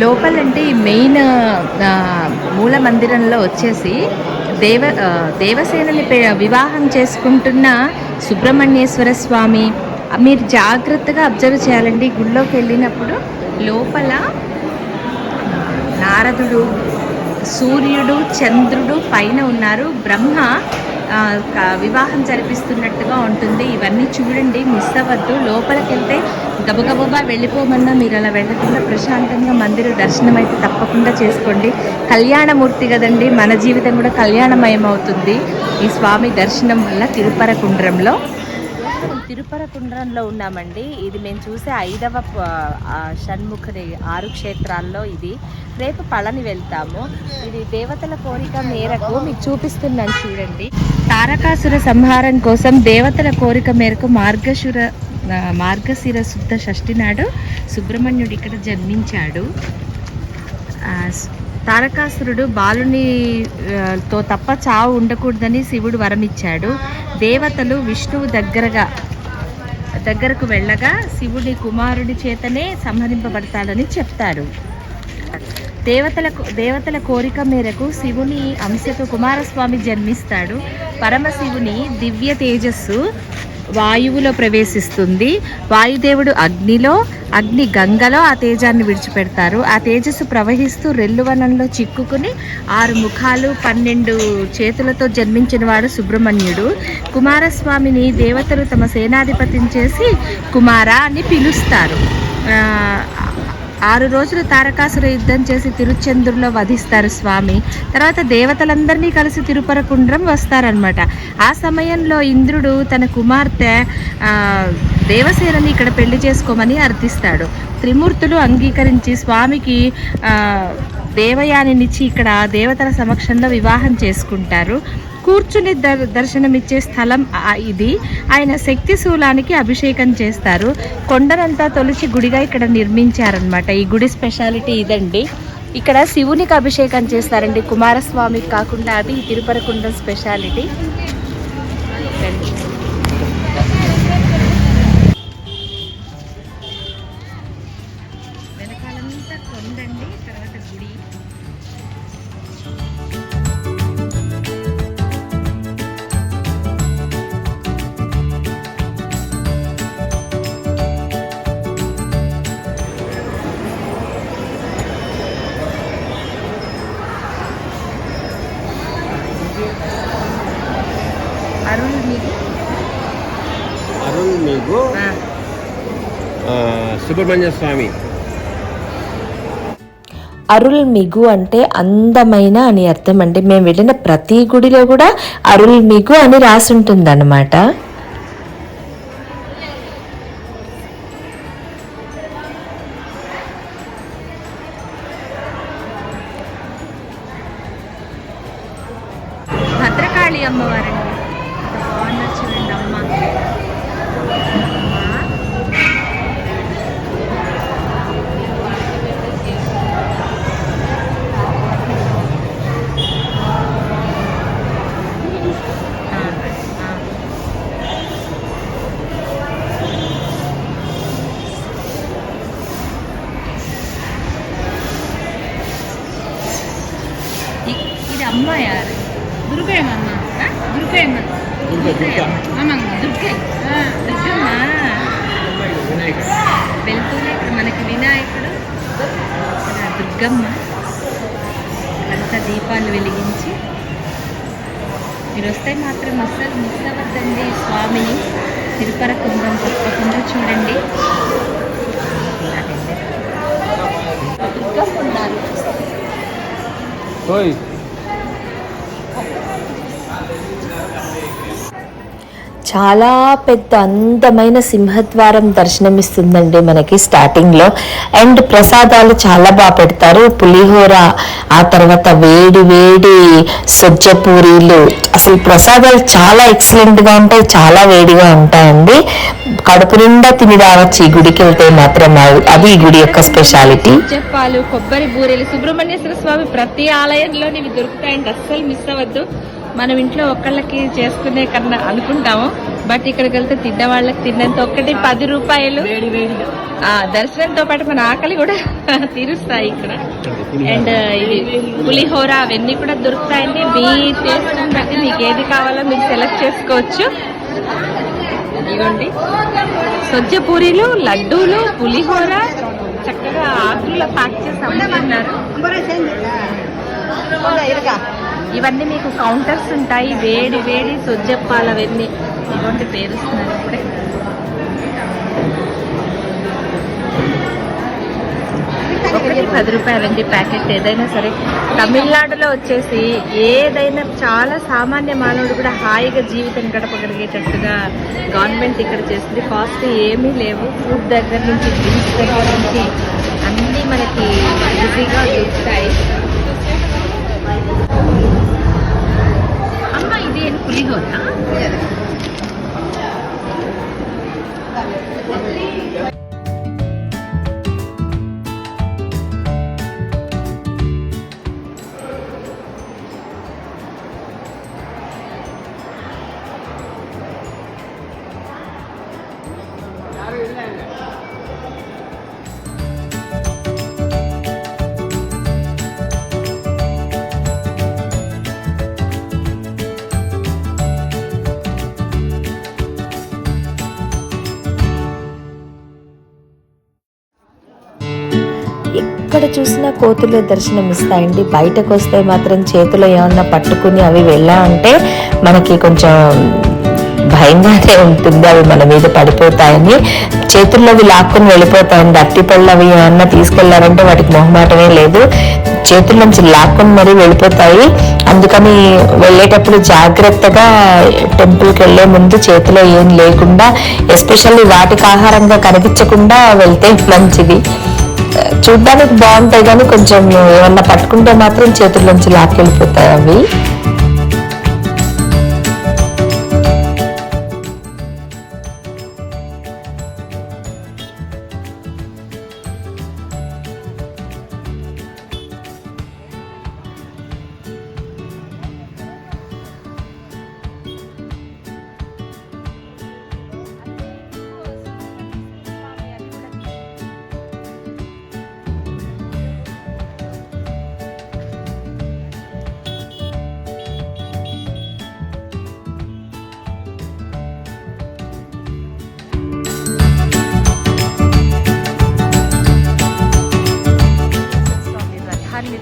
లోపలంటే ఈ మెయిన్ మూల మందిరంలో వచ్చేసి దేవసేనని వివాహం చేసుకుంటున్న సుబ్రహ్మణ్యేశ్వర స్వామి. మీరు జాగ్రత్తగా అబ్జర్వ్ చేయాలండి. గుళ్ళోకి వెళ్ళినప్పుడు లోపల నారదుడు, సూర్యుడు, చంద్రుడు పైన ఉన్నారు. బ్రహ్మ వివాహం జరిపిస్తున్నట్టుగా ఉంటుంది. ఇవన్నీ చూడండి, మిస్ అవ్వద్దు. లోపలికి వెళ్తే గబగబా వెళ్ళిపోమన్నా మీరు అలా వెళ్ళకుండా ప్రశాంతంగా మందిర దర్శనం అయితే తప్పకుండా చేసుకోండి. కళ్యాణమూర్తి కదండి, మన జీవితం కూడా కళ్యాణమయం అవుతుంది ఈ స్వామి దర్శనం వల్ల. తిరుపరకుండ్రంలో ఉన్నామండి. ఇది మేము చూసే 5వ షణ్ముఖుడి 6 క్షేత్రాల్లో ఇది. రేపు పళని వెళ్తాము. ఇది దేవతల కోరిక మేరకు మీకు చూపిస్తున్నాను చూడండి. తారకాసుర సంహారం కోసం దేవతల కోరిక మేరకు మార్గశిర శుద్ధ షష్ఠి నాడు సుబ్రహ్మణ్యుడు ఇక్కడ జన్మించాడు. తారకాసురుడు బాలునితో తప్ప చావు ఉండకూడదని శివుడు వరమిచ్చాడు. దేవతలు విష్ణువు దగ్గరకు వెళ్ళగా శివుడి కుమారుడి చేతనే సంహరింపబడతాడని చెప్తారు. దేవతల కోరిక మేరకు శివుని అంశతో కుమారస్వామి జన్మిస్తాడు. పరమశివుని దివ్య తేజస్సు వాయువులో ప్రవేశిస్తుంది. వాయుదేవుడు అగ్ని గంగలో ఆ తేజాన్ని విడిచిపెడతారు. ఆ తేజస్సు ప్రవహిస్తూ రెల్లువనంలో చిక్కుకుని 6 ముఖాలు 12 చేతులతో జన్మించిన వాడు సుబ్రహ్మణ్యుడు. కుమారస్వామిని దేవతలు తమ సేనాధిపతిని చేసి కుమార అని పిలుస్తారు. 6 రోజులు తారకాసుర యుద్ధం చేసి తిరుచెందూరులో వధిస్తారు స్వామి. తర్వాత దేవతలందరినీ కలిసి తిరుపరకుండ్రం వస్తారనమాట. ఆ సమయంలో ఇంద్రుడు తన కుమార్తె దేవసేనని ఇక్కడ పెళ్లి చేసుకోమని అర్థిస్తాడు. త్రిమూర్తులు అంగీకరించి స్వామికి దేవయానినిచ్చి ఇక్కడ దేవతల సమక్షంలో వివాహం చేసుకుంటారు. కూర్చుని దర్శనమిచ్చే స్థలం ఇది. ఆయన శక్తి శూలానికి అభిషేకం చేస్తారు. కొండనంతా తొలిచి గుడిగా ఇక్కడ నిర్మించారనమాట. ఈ గుడి స్పెషాలిటీ ఇదండి. ఇక్కడ శివునికి అభిషేకం చేస్తారండి, కుమారస్వామికి కాకుండా. అది తిరుపరకుండం స్పెషాలిటీ. వెనకాలంతా కొండండి, తర్వాత గుడి. అరుణ్మిగు సుబ్రహ్మణ్య స్వామి. అరుల్మిగు అంటే అందమైన అని అర్థం అండి. మేము వెళ్ళిన ప్రతి గుడిలో కూడా అరుల్మిగు అని రాసుంటుంది అన్నమాట. భద్రకాళి అమ్మవారండి. బాగున్నారు చూడండి అమ్మ. ఇది అమ్మ యారు దుర్గమ్మ. వెళ్తూనే ఇక్కడ మనకి వినాయకుడు, దుర్గమ్మ అంతా దీపాలు వెలిగించి. మీరు వస్తే మాత్రం అస్సలు మిస్ అవ్వద్దండి స్వామిని. తిరుపరకుండం తప్పకుండా చూడండి. దుర్గమ్మ ఉన్నారు. చాలా పెద్ద అందమైన సింహద్వారం దర్శనమిస్తుందండి మనకి స్టార్టింగ్లో. అండ్ ప్రసాదాలు చాలా బాగా పెడతారు. పులిహోర, ఆ తర్వాత వేడి వేడి సజ్జ పూరీలు. అసలు ప్రసాదాలు చాలా ఎక్సలెంట్గా ఉంటాయి, చాలా వేడిగా ఉంటాయండి. కడుపు నిండా తిని రావచ్చు ఈ గుడికి వెళ్తే మాత్రం. అది ఈ గుడి యొక్క స్పెషాలిటీ. చెప్పాలు, కొబ్బరి బూరెలు, సుబ్రహ్మణ్యేశ్వర స్వామి ప్రతి ఆలయంలో ఇవి దొరుకుతాయండి. అస్సలు మిస్ అవ్వద్దు. మనం ఇంట్లో ఒక్కళ్ళకి చేసుకునే కన్నా అనుకుంటాము, బట్ ఇక్కడికి వెళ్తే తిన్న వాళ్ళకి తిన్నంత ఒక్కటి 10 రూపాయలు. దర్శనంతో పాటు మన ఆకలి కూడా తీరుస్తాయి ఇక్కడ. అండ్ ఇది పులిహోర అవన్నీ కూడా దొరుకుతాయండి. మీ టేస్ట్ బట్టి మీకు ఏది కావాలో మీరు సెలెక్ట్ చేసుకోవచ్చు. ఇవ్వండి సొజ్జ పూరీలు, లడ్డూలు, పులిహోర చక్కగా ఆకుల్లో ప్యాక్ చేసి అమ్ముతున్నారు. ఇవన్నీ మీకు కౌంటర్స్ ఉంటాయి. వేడి వేడి సొజ్జప్పాలు అవన్నీ ఇటువంటి పేరుస్తున్నారు ఇప్పుడే. ఒకటి 10 రూపాయలండి ప్యాకెట్ ఏదైనా సరే. తమిళనాడులో వచ్చేసి ఏదైనా చాలా సామాన్య మానవుడు కూడా హాయిగా జీవితం గడపగలిగేటట్టుగా గవర్నమెంట్ ఇక్కడ చేస్తుంది. కాస్ట్ ఏమీ లేవు. ఫుడ్ దగ్గర నుంచి, డ్రింక్స్ దగ్గర నుంచి అన్నీ మనకి ఈజీగా దొరుకుతాయి. అమ్మ ఇది పులిహోర. ఎక్కడ చూసినా కోతులు దర్శనం ఇస్తాయండి. బయటకు వస్తే మాత్రం చేతిలో ఏమన్నా పట్టుకుని అవి వెళ్ళామంటే మనకి కొంచెం భయంగానే ఉంటుంది. అవి మన మీద పడిపోతాయని చేతుల్లో అవి లాక్కుని వెళ్ళిపోతాయండి. అట్టిపళ్ళు అవి ఏమన్నా తీసుకెళ్లారంటే వాటికి మొహమాటమే లేదు, చేతుల నుంచి లాక్కుని మరీ వెళ్ళిపోతాయి. అందుకని వెళ్ళేటప్పుడు జాగ్రత్తగా టెంపుల్కి వెళ్ళే ముందు చేతిలో ఏం లేకుండా, ఎస్పెషల్లీ వాటికి ఆహారంగా కనిపించకుండా వెళ్తే మంచిది. చూడ్డానికి బాగుంటాయి కానీ కొంచెం ఏమన్నా పట్టుకుంటే మాత్రం చేతుల్లోంచి లాక్కెళ్ళిపోతాయి అవి.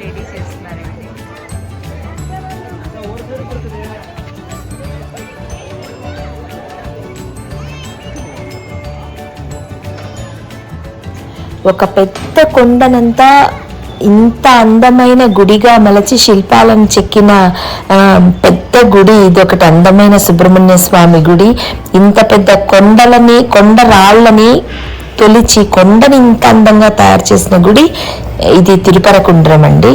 రెడీ చేస్తున్నారండి. ఒక పెద్ద కొండనంతా ఇంత అందమైన గుడిగా మలచి శిల్పాలను చెక్కిన పెద్ద గుడి ఇది. ఒకటి అందమైన సుబ్రహ్మణ్య స్వామి గుడి. ఇంత పెద్ద కొండ రాళ్ళని తొలిచి కొండని ఇంత అందంగా తయారు చేసిన గుడి ఇది తిరుపరకుండ్రం అండి.